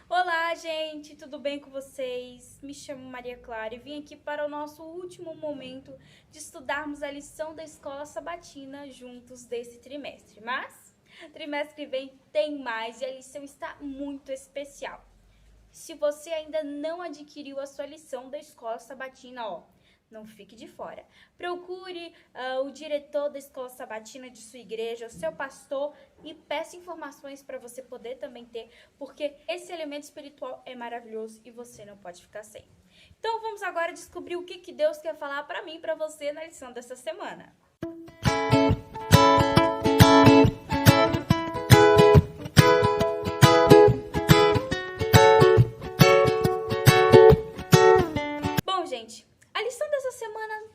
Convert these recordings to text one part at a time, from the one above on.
Olá, gente, tudo bem com vocês? Me chamo Maria Clara e vim aqui para o nosso último momento de estudarmos a lição da Escola Sabatina juntos desse trimestre. Mas, trimestre que vem tem mais e a lição está muito especial. Se você ainda não adquiriu a sua lição da Escola Sabatina, não fique de fora. Procure o diretor da Escola Sabatina de sua igreja, o seu pastor, e peça informações para você poder também ter, porque esse elemento espiritual é maravilhoso e você não pode ficar sem. Então vamos agora descobrir o que Deus quer falar para mim e para você na lição dessa semana. Bom, gente, a lição dessa semana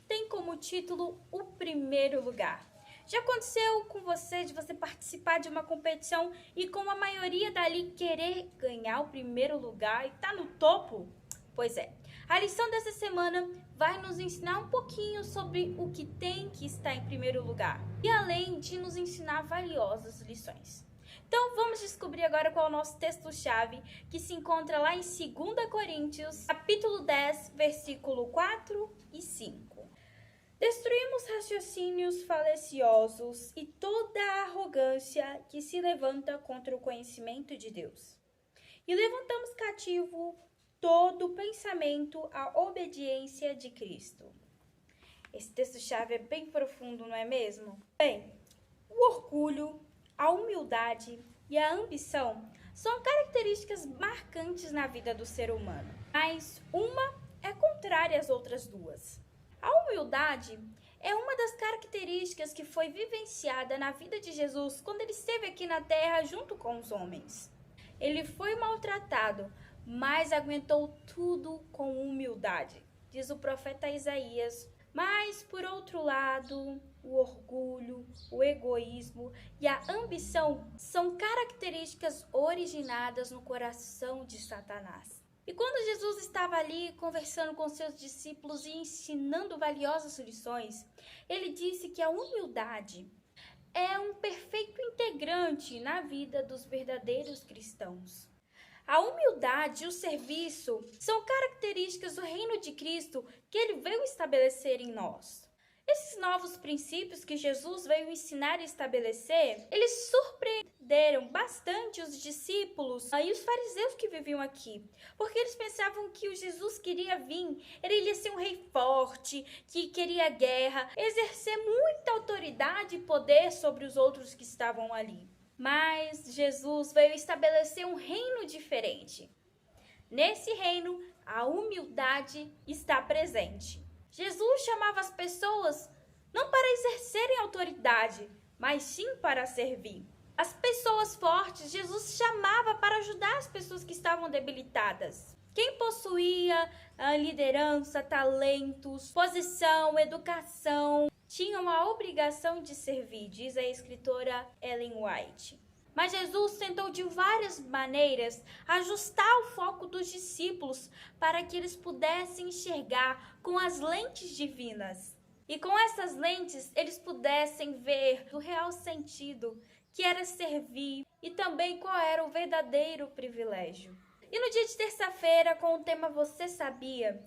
tem como título o primeiro lugar. Já aconteceu com você de você participar de uma competição e com a maioria dali querer ganhar o primeiro lugar e tá no topo? Pois é, a lição dessa semana vai nos ensinar um pouquinho sobre o que tem que estar em primeiro lugar e além de nos ensinar valiosas lições. Então vamos descobrir agora qual é o nosso texto-chave, que se encontra lá em 2 Coríntios, capítulo 10, versículo 4 e 5. Destruímos raciocínios faliciosos e toda a arrogância que se levanta contra o conhecimento de Deus. E levantamos cativo todo pensamento à obediência de Cristo. Esse texto-chave é bem profundo, não é mesmo? Bem, o orgulho, a humildade e a ambição são características marcantes na vida do ser humano, mas uma é contrária às outras duas. A humildade é uma das características que foi vivenciada na vida de Jesus quando ele esteve aqui na terra junto com os homens. Ele foi maltratado, mas aguentou tudo com humildade, diz o profeta Isaías. Mas, por outro lado, o orgulho, o egoísmo e a ambição são características originadas no coração de Satanás. E quando Jesus estava ali conversando com seus discípulos e ensinando valiosas lições, ele disse que a humildade é um perfeito integrante na vida dos verdadeiros cristãos. A humildade e o serviço são características do reino de Cristo que ele veio estabelecer em nós. Esses novos princípios que Jesus veio ensinar e estabelecer, eles surpreenderam bastante os discípulos e os fariseus que viviam aqui, porque eles pensavam que o Jesus queria vir, ele ia ser um rei forte, que queria guerra, exercer muita autoridade e poder sobre os outros que estavam ali. Mas Jesus veio estabelecer um reino diferente. Nesse reino, a humildade está presente. Jesus chamava as pessoas não para exercerem autoridade, mas sim para servir. As pessoas fortes, Jesus chamava para ajudar as pessoas que estavam debilitadas. Quem possuía a liderança, talentos, posição, educação, tinham a obrigação de servir, diz a escritora Ellen White. Mas Jesus tentou de várias maneiras ajustar o foco dos discípulos para que eles pudessem enxergar com as lentes divinas. E com essas lentes eles pudessem ver o real sentido, que era servir, e também qual era o verdadeiro privilégio. E no dia de terça-feira, com o tema Você Sabia?,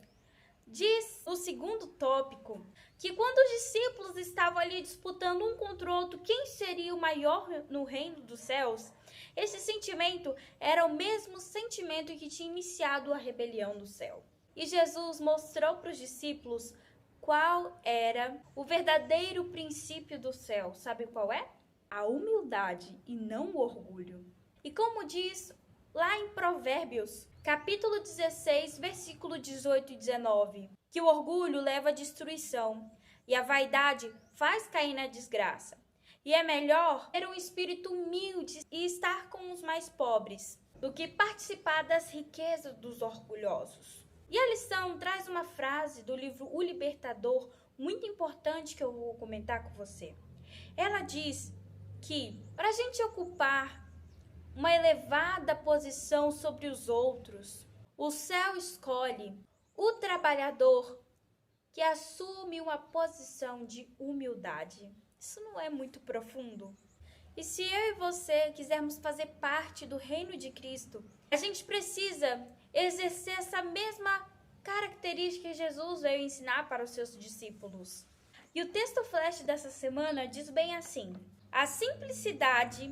diz o segundo tópico que quando os discípulos estavam ali disputando um contra o outro quem seria o maior no reino dos céus, esse sentimento era o mesmo sentimento que tinha iniciado a rebelião do céu. E Jesus mostrou para os discípulos qual era o verdadeiro princípio do céu. Sabe qual é? A humildade e não o orgulho. E como diz lá em Provérbios, capítulo 16, versículo 18 e 19, que o orgulho leva à destruição e a vaidade faz cair na desgraça. E é melhor ter um espírito humilde e estar com os mais pobres do que participar das riquezas dos orgulhosos. E a lição traz uma frase do livro O Libertador, muito importante, que eu vou comentar com você. Ela diz que para a gente ocupar uma elevada posição sobre os outros, o céu escolhe o trabalhador que assume uma posição de humildade. Isso não é muito profundo? E se eu e você quisermos fazer parte do reino de Cristo, a gente precisa exercer essa mesma característica que Jesus veio ensinar para os seus discípulos. E o texto flash dessa semana diz bem assim: a simplicidade,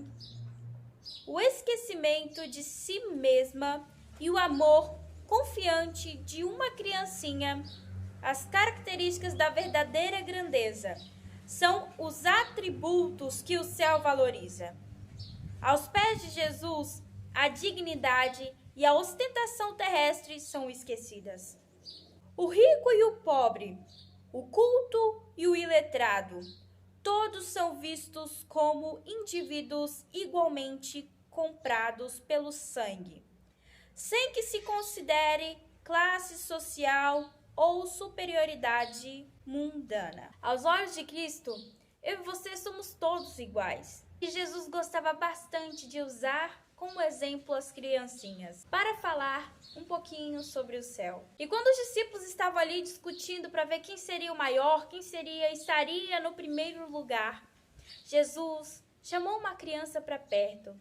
o esquecimento de si mesma e o amor confiante de uma criancinha, as características da verdadeira grandeza, são os atributos que o céu valoriza. Aos pés de Jesus, a dignidade e a ostentação terrestre são esquecidas. O rico e o pobre, o culto e o iletrado, todos são vistos como indivíduos igualmente comprados pelo sangue, sem que se considere classe social ou superioridade mundana. Aos olhos de Cristo, eu e você somos todos iguais. E Jesus gostava bastante de usar como exemplo as criancinhas para falar um pouquinho sobre o céu. E quando os discípulos estavam ali discutindo para ver quem seria o maior, quem estaria no primeiro lugar, Jesus chamou uma criança para perto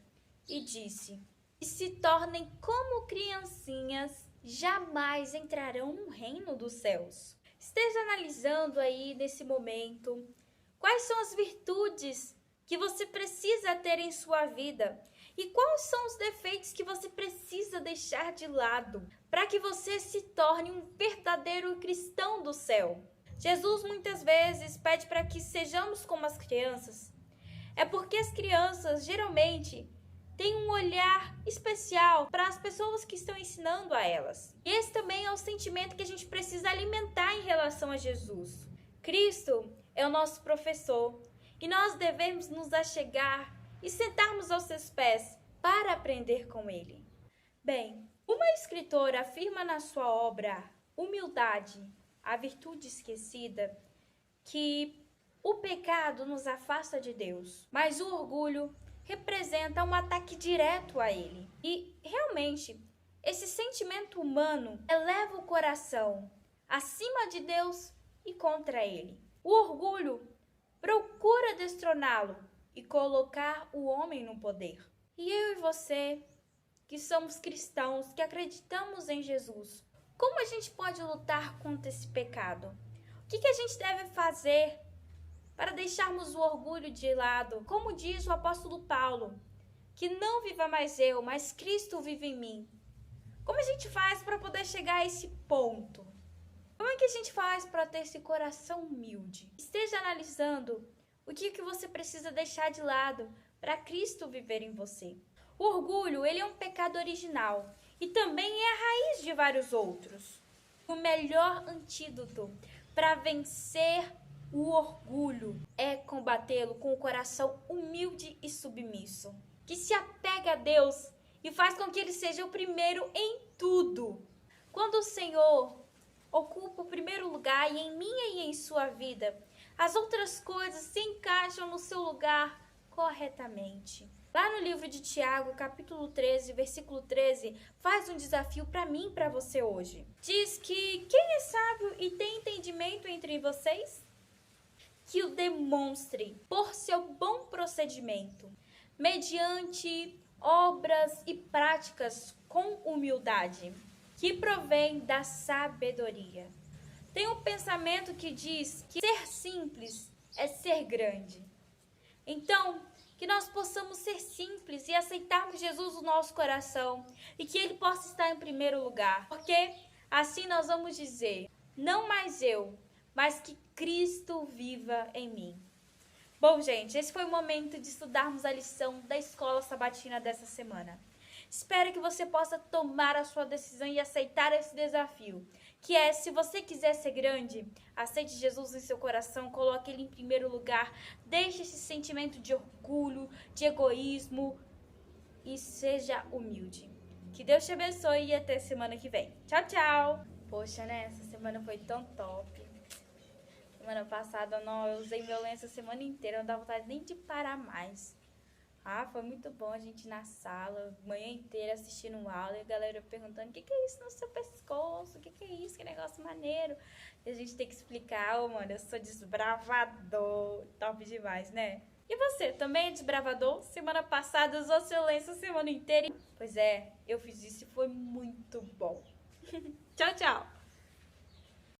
e disse: "E se tornem como criancinhas, jamais entrarão no reino dos céus." Esteja analisando aí nesse momento quais são as virtudes que você precisa ter em sua vida e quais são os defeitos que você precisa deixar de lado para que você se torne um verdadeiro cristão do céu. Jesus muitas vezes pede para que sejamos como as crianças. É porque as crianças geralmente têm um olhar especial para as pessoas que estão ensinando a elas. E esse também é o sentimento que a gente precisa alimentar em relação a Jesus. Cristo é o nosso professor e nós devemos nos achegar e sentarmos aos seus pés para aprender com ele. Bem, uma escritora afirma na sua obra Humildade, a virtude esquecida, que o pecado nos afasta de Deus, mas o orgulho representa um ataque direto a ele. E realmente, esse sentimento humano eleva o coração acima de Deus e contra ele. O orgulho procura destroná-lo e colocar o homem no poder. E eu e você, que somos cristãos, que acreditamos em Jesus, como a gente pode lutar contra esse pecado? O que a gente deve fazer para deixarmos o orgulho de lado? Como diz o apóstolo Paulo, que não viva mais eu, mas Cristo vive em mim. Como a gente faz para poder chegar a esse ponto? Como é que a gente faz para ter esse coração humilde? Esteja analisando o que você precisa deixar de lado para Cristo viver em você. O orgulho, ele é um pecado original e também é a raiz de vários outros. O melhor antídoto para vencer o orgulho é combatê-lo com o coração humilde e submisso, que se apega a Deus e faz com que ele seja o primeiro em tudo. Quando o Senhor ocupa o primeiro lugar e em minha e em sua vida, as outras coisas se encaixam no seu lugar corretamente. Lá no livro de Tiago, capítulo 13, versículo 13, faz um desafio para mim e para você hoje. Diz que quem é sábio e tem entendimento entre vocês, que o demonstre por seu bom procedimento, mediante obras e práticas com humildade, que provém da sabedoria. Tem um pensamento que diz que ser simples é ser grande. Então, que nós possamos ser simples e aceitarmos Jesus no nosso coração e que Ele possa estar em primeiro lugar. Porque assim nós vamos dizer, não mais eu, mas que Cristo viva em mim. Bom, gente, esse foi o momento de estudarmos a lição da Escola Sabatina dessa semana. Espero que você possa tomar a sua decisão e aceitar esse desafio, que é, se você quiser ser grande, aceite Jesus em seu coração, coloque Ele em primeiro lugar, deixe esse sentimento de orgulho, de egoísmo e seja humilde. Que Deus te abençoe e até semana que vem. Tchau, tchau! Poxa, né? Essa semana foi tão top. Semana passada, não, eu usei meu lenço a semana inteira, não dá vontade nem de parar mais. Ah, foi muito bom a gente na sala, manhã inteira assistindo aula e a galera perguntando o que é isso no seu pescoço, o que é isso, que negócio maneiro. E a gente tem que explicar, mano, eu sou desbravador, top demais, né? E você, também é desbravador? Semana passada usou seu lenço a semana inteira? Pois é, eu fiz isso e foi muito bom. Tchau, tchau!